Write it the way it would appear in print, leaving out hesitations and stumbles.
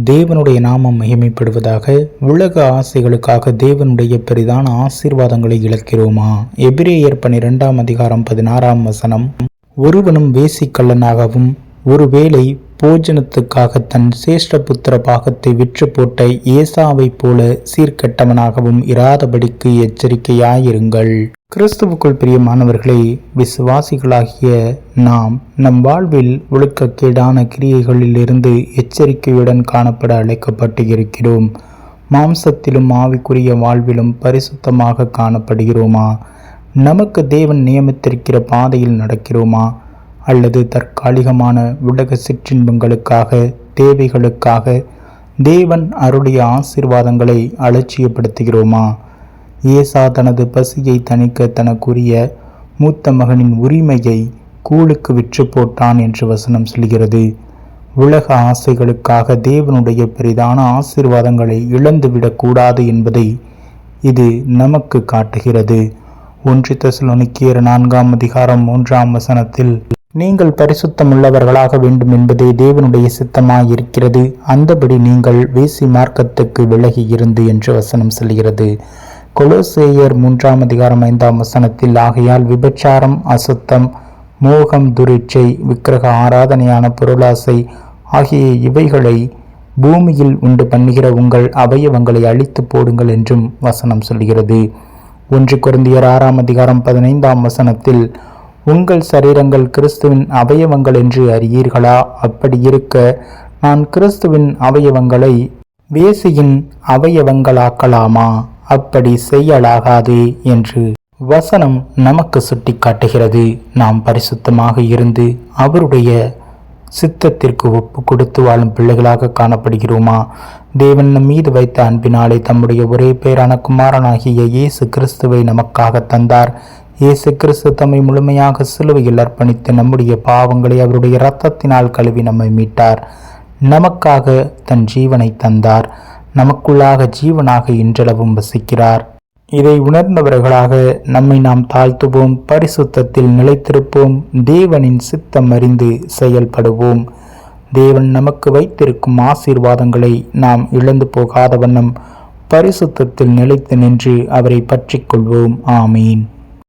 தேவனுடைய நாமம் மகிமைப்படுவதாக. உலக ஆசைகளுக்காக தேவனுடைய பெரிதான ஆசீர்வாதங்களை இழக்கிறோமா? எபிரேயர் 12:16 ஒருவனும் வேசிக்கல்லனாகவும் ஒருவேளை போஜனத்துக்காக தன் சேஷ்டபுத்திர பாகத்தை விற்று போட்ட ஏசாவைப் போல சீர்கெட்டவனாகவும் இராதபடிக்கு எச்சரிக்கையாயிருங்கள். கிறிஸ்துவுக்குள் பிரியமானவர்களே, விசுவாசிகளாகிய நாம் நம் வாழ்வில் ஒழுக்கக்கேடான கிரியைகளிலிருந்து எச்சரிக்கையுடன் காணப்பட அழைக்கப்பட்டு இருக்கிறோம். மாம்சத்திலும் ஆவிக்குரிய வாழ்விலும் பரிசுத்தமாக காணப்படுகிறோமா? நமக்கு தேவன் நியமித்திருக்கிற பாதையில் நடக்கிறோமா? அல்லது தற்காலிகமான உலக சிற்றின்பங்களுக்காக, தேவைகளுக்காக தேவன் அருளிய ஆசீர்வாதங்களை அலட்சியப்படுத்துகிறோமா? ஏசா தனது பசியை தணிக்க தனக்குரிய மூத்த மகனின் உரிமையை கூழுக்கு விற்று போட்டான் என்று வசனம் சொல்கிறது. உலக ஆசைகளுக்காக தேவனுடைய பெரிதான ஆசீர்வாதங்களை இழந்துவிடக்கூடாது என்பதை இது நமக்கு காட்டுகிறது. 1 தெசலோனிக்கேயர் 4:3 நீங்கள் பரிசுத்தமுள்ளவர்களாக வேண்டும் என்பதே தேவனுடைய சித்தமாயிருக்கிறது, அந்தபடி நீங்கள் வேசி மார்க்கத்துக்கு விலகி இருந்து என்று வசனம் சொல்கிறது. கொலோசேயர் 3:5 ஆகையால் விபச்சாரம், அசுத்தம், மோகம், துரிச்சை, விக்கிரக ஆராதனையான பொருளாசை ஆகிய இவைகளை பூமியில் உண்டு பண்ணுகிற உங்கள் அவயவங்களை அழித்து போடுங்கள் என்றும் வசனம் சொல்கிறது. 1 கொரிந்தியர் 6:15 உங்கள் சரீரங்கள் கிறிஸ்துவின் அவயவங்கள் என்று அறியீர்களா? அப்படி இருக்க நான் கிறிஸ்துவின் அவயவங்களை வேசியின் அவயவங்களாக்கலாமா? அப்படி செய்யலாகாதே என்று வசனம் நமக்கு சுட்டி காட்டுகிறது. நாம் பரிசுத்தமாக இருந்து அவருடைய சித்தத்திற்கு ஒப்பு கொடுத்து வாழும் பிள்ளைகளாக காணப்படுகிறோமா? தேவன் நம் மீது வைத்த அன்பினாலே தம்முடைய ஒரே பேரான குமாரனாகிய இயேசு கிறிஸ்துவை நமக்காக தந்தார். இயேசு கிறிஸ்து தம்மை முழுமையாக சிலுவையில் அர்ப்பணித்து நம்முடைய பாவங்களை அவருடைய இரத்தத்தினால் கழுவி நம்மை மீட்டார். நமக்காக தன் ஜீவனை தந்தார். நமக்குள்ளாக ஜீவனாக இன்றளவும் வசிக்கிறார். இதை உணர்ந்தவர்களாக நம்மை நாம் தாழ்த்துவோம், பரிசுத்தத்தில் நிலைத்திருப்போம், தேவனின் சித்தம் அறிந்து செயல்படுவோம். தேவன் நமக்கு வைத்திருக்கும் ஆசீர்வாதங்களை நாம் இழந்து போகாத வண்ணம் பரிசுத்தத்தில் நிலைத்து நின்று அவரை பற்றி கொள்வோம். ஆமீன்.